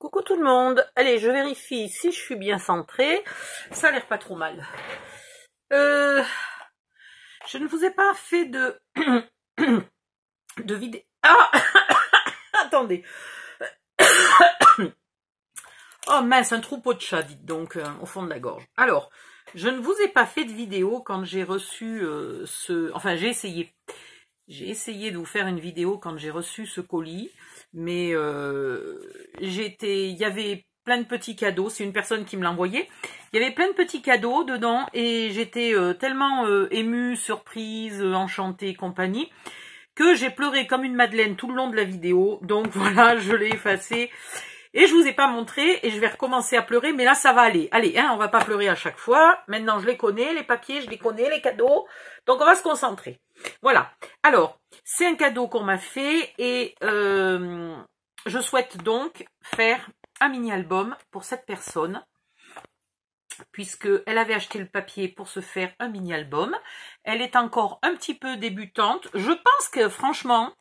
Coucou tout le monde. Allez, je vérifie si je suis bien centrée. Ça a l'air pas trop mal. Je ne vous ai pas fait de vidéo. Ah attendez. Oh mince, un troupeau de chats, dites donc, au fond de la gorge. Alors, je ne vous ai pas fait de vidéo quand j'ai reçu Enfin, j'ai essayé. J'ai essayé de vous faire une vidéo quand j'ai reçu ce colis, mais il y avait plein de petits cadeaux. C'est une personne qui me l'a envoyé. Il y avait plein de petits cadeaux dedans et j'étais tellement émue, surprise, enchantée, compagnie, que j'ai pleuré comme une madeleine tout le long de la vidéo. Donc voilà, je l'ai effacé. Et je vous ai pas montré et je vais recommencer à pleurer, mais là ça va aller. Allez, hein, on va pas pleurer à chaque fois. Maintenant je les connais, les papiers, je les connais, les cadeaux. Donc on va se concentrer. Voilà. Alors, c'est un cadeau qu'on m'a fait et je souhaite donc faire un mini-album pour cette personne, puisqu'elle avait acheté le papier pour se faire un mini-album. Elle est encore un petit peu débutante. Je pense que franchement,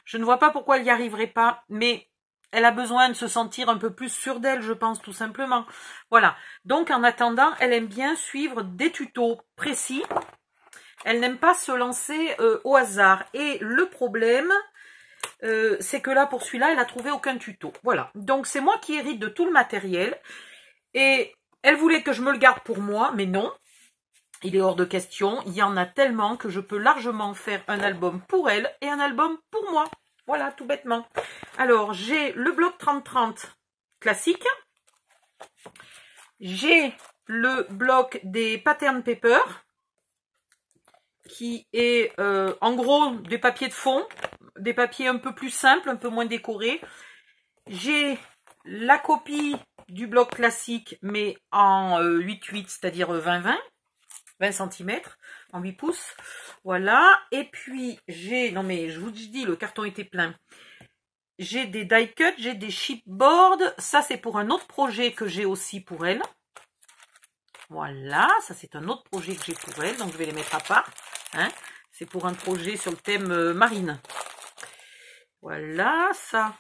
je ne vois pas pourquoi elle n'y arriverait pas, mais elle a besoin de se sentir un peu plus sûre d'elle, je pense, tout simplement. Voilà. Donc, en attendant, elle aime bien suivre des tutos précis. Elle n'aime pas se lancer au hasard. Et le problème, c'est que là, pour celui-là, elle n'a trouvé aucun tuto. Voilà. Donc, c'est moi qui hérite de tout le matériel. Et elle voulait que je me le garde pour moi, mais non. Il est hors de question. Il y en a tellement que je peux largement faire un album pour elle et un album pour moi. Voilà, tout bêtement. Alors, j'ai le bloc 30-30 classique. J'ai le bloc des pattern paper, qui est en gros des papiers de fond, des papiers un peu plus simples, un peu moins décorés. J'ai la copie du bloc classique, mais en 8-8, c'est-à-dire 20 cm, en 8 pouces. Voilà. Et puis, j'ai... Non, mais je vous dis, le carton était plein. J'ai des die cut, j'ai des chipboards. Ça, c'est pour un autre projet que j'ai aussi pour elle. Voilà. Ça, c'est un autre projet que j'ai pour elle. Donc, je vais les mettre à part. Hein. C'est pour un projet sur le thème marine. Voilà, ça.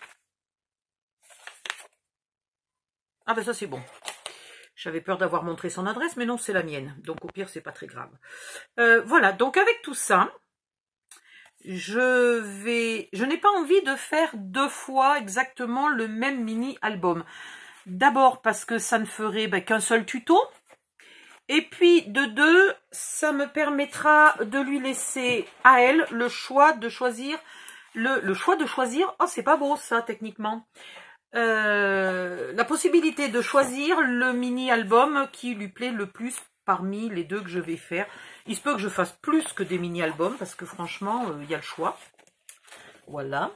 Ah, ben ça, c'est bon. J'avais peur d'avoir montré son adresse, mais non, c'est la mienne. Donc, au pire, c'est pas très grave. Voilà, donc avec tout ça, je n'ai pas envie de faire deux fois exactement le même mini-album. D'abord, parce que ça ne ferait qu'un seul tuto. Et puis, de deux, ça me permettra de lui laisser à elle le choix de choisir... Le choix de choisir... Oh, c'est pas beau, ça, techniquement. La possibilité de choisir le mini-album qui lui plaît le plus parmi les deux que je vais faire. Il se peut que je fasse plus que des mini-albums parce que franchement, il y a le choix. Voilà.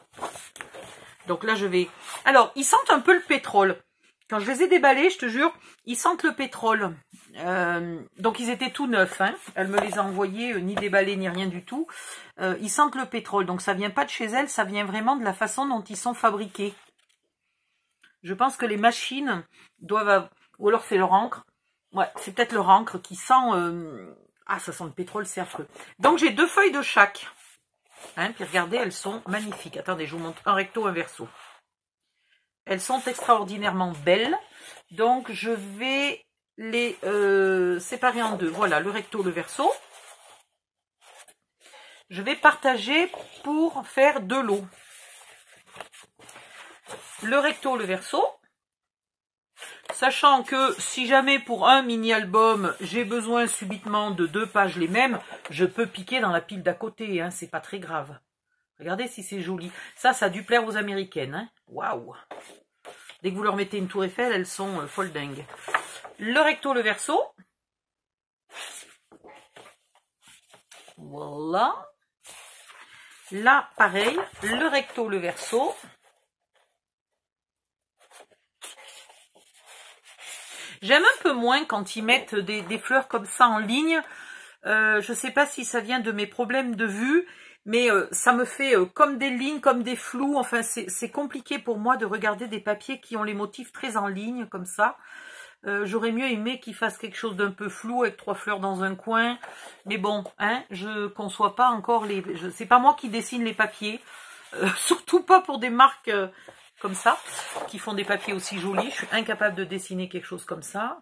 Donc là, je vais... Alors, ils sentent un peu le pétrole. Quand je les ai déballés, je te jure, ils sentent le pétrole. Donc, ils étaient tout neufs. Hein. Elle me les a envoyés, ni déballés, ni rien du tout. Ils sentent le pétrole. Donc, ça vient pas de chez elle, ça vient vraiment de la façon dont ils sont fabriqués. Je pense que les machines doivent... Ou alors c'est leur encre. Ouais, c'est peut-être leur encre qui sent... Ah, ça sent le pétrole, c'est affreux. Donc, j'ai deux feuilles de chaque. Hein, puis regardez, elles sont magnifiques. Attendez, je vous montre un recto, un verso. Elles sont extraordinairement belles. Donc, je vais les séparer en deux. Voilà, le recto, le verso. Je vais partager pour faire de l'eau. Le recto, le verso. Sachant que si jamais pour un mini-album, j'ai besoin subitement de 2 pages les mêmes, je peux piquer dans la pile d'à côté, hein, c'est pas très grave. Regardez si c'est joli. Ça a dû plaire aux Américaines. Hein. Waouh! Dès que vous leur mettez une tour Eiffel, elles sont folles dingues. Le recto, le verso. Voilà. Là, pareil, le recto, le verso. J'aime un peu moins quand ils mettent des fleurs comme ça en ligne. Je ne sais pas si ça vient de mes problèmes de vue, mais ça me fait comme des lignes, comme des flous. Enfin, c'est compliqué pour moi de regarder des papiers qui ont les motifs très en ligne, comme ça. J'aurais mieux aimé qu'ils fassent quelque chose d'un peu flou avec 3 fleurs dans un coin. Mais bon, hein, je conçois pas encore les... C'est pas moi qui dessine les papiers. Surtout pas pour des marques comme ça, qui font des papiers aussi jolis. Je suis incapable de dessiner quelque chose comme ça.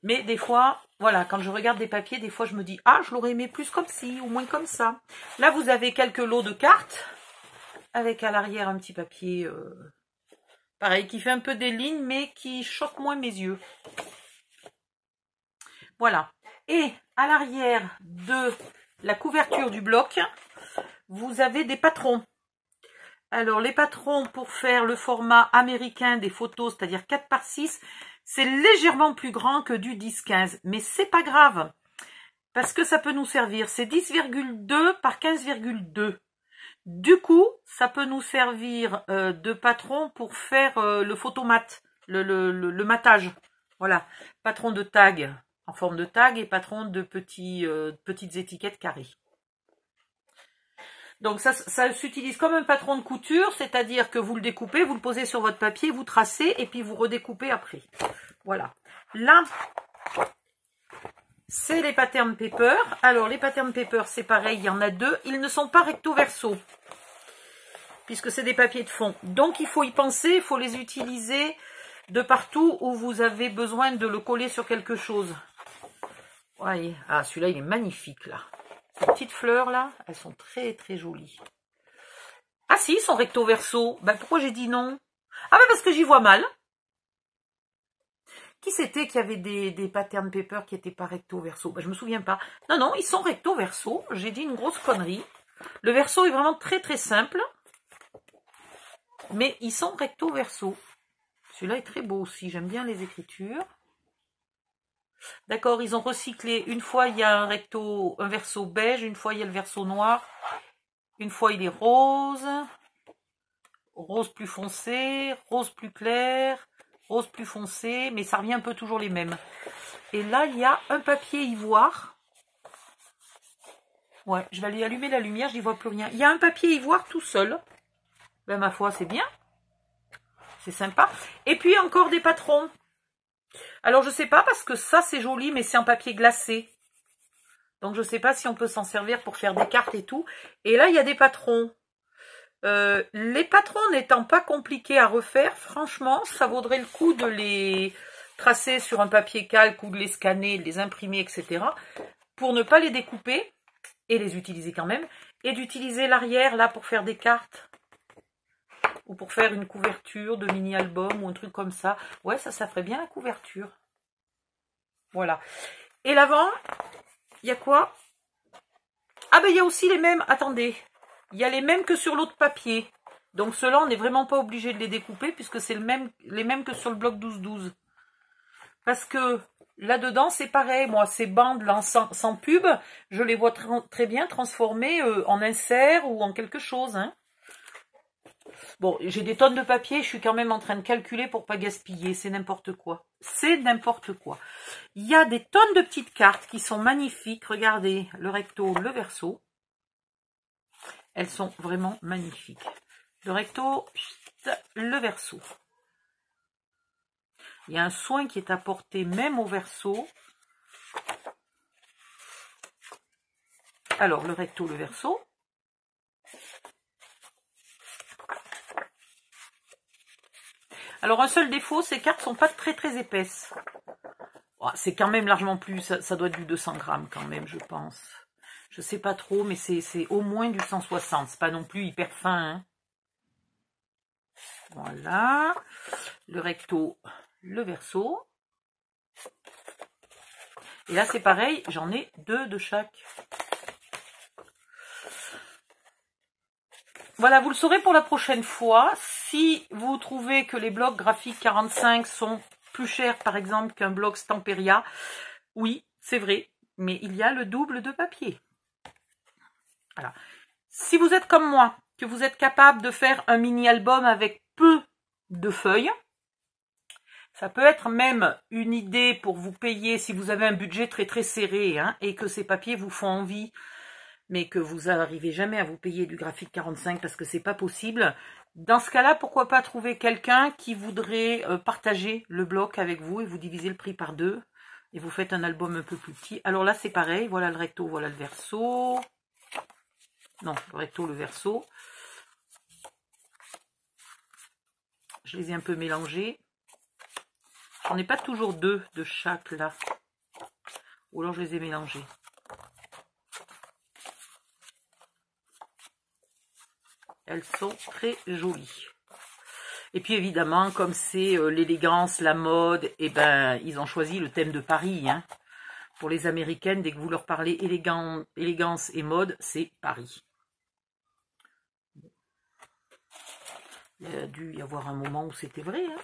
Mais des fois, voilà, quand je regarde des papiers, des fois je me dis, ah, je l'aurais aimé plus comme ci, ou moins comme ça. Là, vous avez quelques lots de cartes, avec à l'arrière un petit papier, pareil, qui fait un peu des lignes, mais qui choque moins mes yeux. Voilà. Et à l'arrière de la couverture du bloc, vous avez des patrons. Alors, les patrons pour faire le format américain des photos, c'est-à-dire 4 par 6, c'est légèrement plus grand que du 10-15. Mais c'est pas grave, parce que ça peut nous servir. C'est 10,2 par 15,2. Du coup, ça peut nous servir de patron pour faire le photomat, le matage. Voilà, patron de tag en forme de tag et patron de petites étiquettes carrées. Donc ça s'utilise comme un patron de couture, c'est-à-dire que vous le découpez, vous le posez sur votre papier, vous tracez et puis vous redécoupez après. Voilà. Là, c'est les pattern paper. Alors les pattern paper, c'est pareil, il y en a deux. Ils ne sont pas recto verso, puisque c'est des papiers de fond. Donc il faut y penser, il faut les utiliser de partout où vous avez besoin de le coller sur quelque chose. Voyez. Ah, celui-là, il est magnifique, là. Ces petites fleurs, là, elles sont très, très jolies. Ah si, ils sont recto verso. Ben, pourquoi j'ai dit non? Ah ben, parce que j'y vois mal. Qui c'était qui avait des pattern paper qui n'étaient pas recto verso? Ben, je me souviens pas. Non, non, ils sont recto verso. J'ai dit une grosse connerie. Le verso est vraiment très, très simple. Mais ils sont recto verso. Celui-là est très beau aussi. J'aime bien les écritures. D'accord, ils ont recyclé. Une fois, il y a un verso beige. Une fois, il y a le verso noir. Une fois, il est rose. Rose plus foncé. Rose plus clair. Rose plus foncé. Mais ça revient un peu toujours les mêmes. Et là, il y a un papier ivoire. Ouais, je vais aller allumer la lumière. Je n'y vois plus rien. Il y a un papier ivoire tout seul. Ben, ma foi, c'est bien. C'est sympa. Et puis, encore des patrons. Alors, je sais pas, parce que ça, c'est joli, mais c'est en papier glacé. Donc, je sais pas si on peut s'en servir pour faire des cartes et tout. Et là, il y a des patrons. Les patrons n'étant pas compliqués à refaire, franchement, ça vaudrait le coup de les tracer sur un papier calque ou de les scanner, de les imprimer, etc. Pour ne pas les découper et les utiliser quand même. Et d'utiliser l'arrière, là, pour faire des cartes. Ou pour faire une couverture de mini-album ou un truc comme ça. Ouais, ça ferait bien la couverture. Voilà. Et l'avant, il y a quoi? Ah ben, il y a aussi les mêmes. Attendez. Il y a les mêmes que sur l'autre papier. Donc ceux-là, on n'est vraiment pas obligé de les découper puisque c'est les mêmes que sur le bloc 12-12. Parce que là-dedans, c'est pareil. Moi, ces bandes là, sans pub, je les vois très bien transformées en insert ou en quelque chose, hein. Bon, j'ai des tonnes de papier, je suis quand même en train de calculer pour pas gaspiller, c'est n'importe quoi. C'est n'importe quoi. Il y a des tonnes de petites cartes qui sont magnifiques. Regardez, le recto, le verso. Elles sont vraiment magnifiques. Le recto, le verso. Il y a un soin qui est apporté même au verso. Alors, le recto, le verso. Alors, un seul défaut, ces cartes sont pas très très épaisses. Oh, c'est quand même largement plus, ça doit être du 200 grammes quand même, je pense. Je sais pas trop, mais c'est au moins du 160. C'est pas non plus hyper fin, hein. Voilà. Le recto, le verso. Et là, c'est pareil, j'en ai deux de chaque. Voilà, vous le saurez pour la prochaine fois. Si vous trouvez que les blocs graphiques 45 sont plus chers, par exemple, qu'un bloc Stamperia, oui, c'est vrai, mais il y a le double de papier. Voilà. Si vous êtes comme moi, que vous êtes capable de faire un mini-album avec peu de feuilles, ça peut être même une idée pour vous payer si vous avez un budget très très serré, hein, et que ces papiers vous font envie, mais que vous n'arrivez jamais à vous payer du graphique 45 parce que c'est pas possible. Dans ce cas-là, pourquoi pas trouver quelqu'un qui voudrait partager le bloc avec vous et vous divisez le prix par deux et vous faites un album un peu plus petit. Alors là, c'est pareil. Voilà le recto, voilà le verso. Non, le recto, le verso. je les ai un peu mélangés. J'en ai pas toujours 2 de chaque là. Ou alors je les ai mélangés. Elles sont très jolies. Et puis évidemment, comme c'est l'élégance, la mode, et ben ils ont choisi le thème de Paris. Hein. Pour les Américaines, dès que vous leur parlez élégance et mode, c'est Paris. Il y a dû y avoir un moment où c'était vrai. Hein.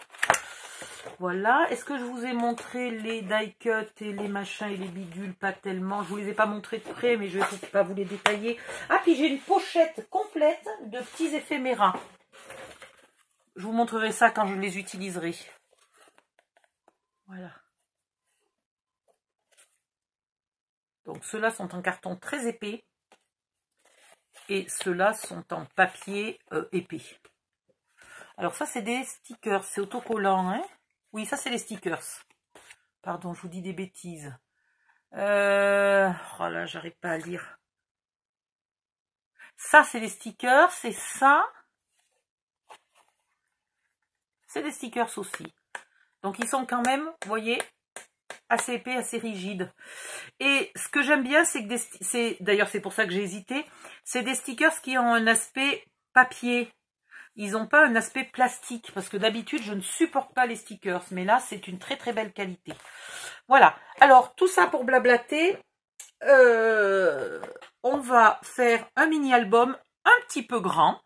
Voilà. Est-ce que je vous ai montré les die cut et les machins et les bidules? Pas tellement. Je vous les ai pas montrés de près, mais je vais pas vous les détailler. Ah, puis j'ai une pochette complète de petits éphéméras. Je vous montrerai ça quand je les utiliserai. Voilà. Donc ceux-là sont en carton très épais. Et ceux-là sont en papier épais. Alors ça, c'est des stickers. C'est autocollant, hein? Oui, ça, c'est les stickers. Pardon, je vous dis des bêtises. Oh là, j'arrive pas à lire. Ça, c'est des stickers. C'est ça. C'est des stickers aussi. Donc, ils sont quand même, vous voyez, assez épais, assez rigides. Et ce que j'aime bien, c'est que d'ailleurs, c'est pour ça que j'ai hésité, c'est des stickers qui ont un aspect papier. Ils n'ont pas un aspect plastique, parce que d'habitude, je ne supporte pas les stickers. Mais là, c'est une très très belle qualité. Voilà. Alors, tout ça pour blablater. On va faire un mini-album un petit peu grand.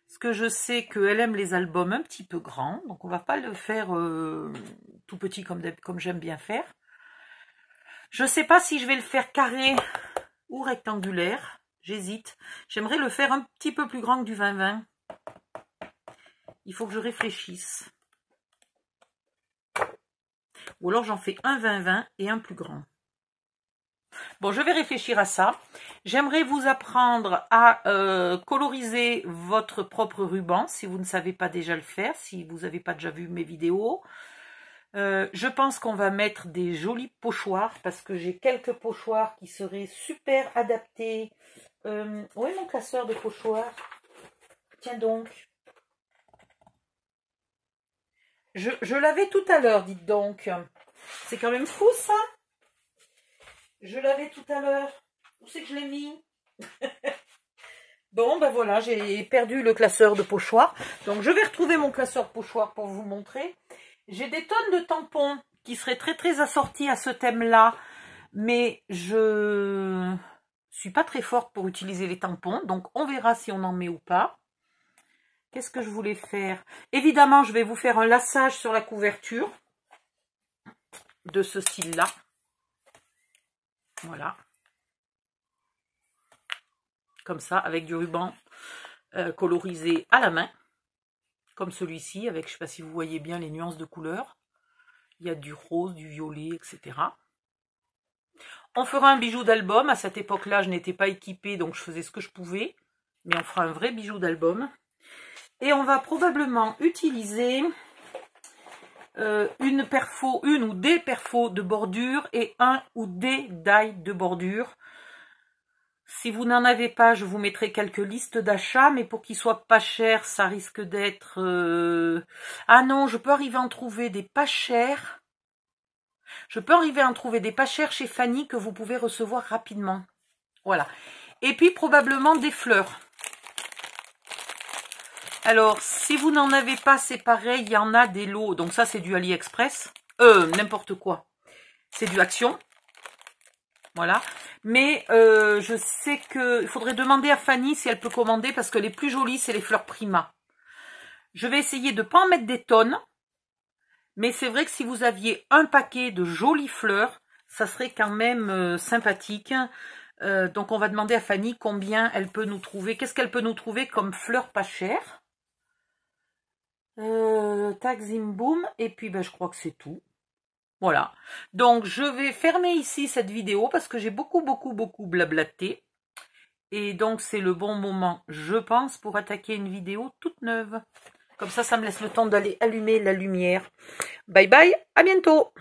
Parce que je sais qu'elle aime les albums un petit peu grands. Donc, on ne va pas le faire tout petit comme j'aime bien faire. Je ne sais pas si je vais le faire carré ou rectangulaire. J'hésite. J'aimerais le faire un petit peu plus grand que du 20-20. Il faut que je réfléchisse. Ou alors j'en fais un 20-20 et un plus grand. Bon, je vais réfléchir à ça. J'aimerais vous apprendre à coloriser votre propre ruban si vous ne savez pas déjà le faire, si vous n'avez pas déjà vu mes vidéos. Je pense qu'on va mettre des jolis pochoirs parce que j'ai quelques pochoirs qui seraient super adaptés. Où est mon classeur de pochoirs? Tiens donc. Je l'avais tout à l'heure, dites donc. C'est quand même fou, ça. Je l'avais tout à l'heure. Où c'est que je l'ai mis? Bon, ben voilà, j'ai perdu le classeur de pochoirs. Donc, je vais retrouver mon classeur de pochoirs pour vous montrer. J'ai des tonnes de tampons qui seraient très, très assortis à ce thème-là. Mais je suis pas très forte pour utiliser les tampons. Donc, on verra si on en met ou pas. Qu'est-ce que je voulais faire? Évidemment, je vais vous faire un laçage sur la couverture de ce style-là. Voilà. Comme ça, avec du ruban colorisé à la main. Comme celui-ci, avec, je ne sais pas si vous voyez bien les nuances de couleurs. Il y a du rose, du violet, etc. On fera un bijou d'album. À cette époque-là, je n'étais pas équipée, donc je faisais ce que je pouvais. Mais on fera un vrai bijou d'album. Et on va probablement utiliser une ou des perfos de bordure et un ou des die de bordure. Si vous n'en avez pas, je vous mettrai quelques listes d'achats, mais pour qu'ils soient pas chers, ça risque d'être... Ah non, je peux arriver à en trouver des pas chers. Je peux arriver à en trouver des pas chers chez Fanny que vous pouvez recevoir rapidement. Voilà. Et puis probablement des fleurs. Alors, si vous n'en avez pas, c'est pareil, il y en a des lots. Donc ça, c'est du AliExpress. N'importe quoi. C'est du Action. Voilà. Mais je sais qu'il faudrait demander à Fanny si elle peut commander parce que les plus jolies, c'est les fleurs Prima. Je vais essayer de ne pas en mettre des tonnes. Mais c'est vrai que si vous aviez un paquet de jolies fleurs, ça serait quand même sympathique. Donc on va demander à Fanny combien elle peut nous trouver. Qu'est-ce qu'elle peut nous trouver comme fleurs pas chères? Tac, zim, boum. Et puis ben, je crois que c'est tout. Voilà. Donc je vais fermer ici cette vidéo parce que j'ai beaucoup blablaté. Et donc c'est le bon moment, je pense, pour attaquer une vidéo toute neuve. Comme ça, ça me laisse le temps d'aller allumer la lumière. Bye bye, à bientôt.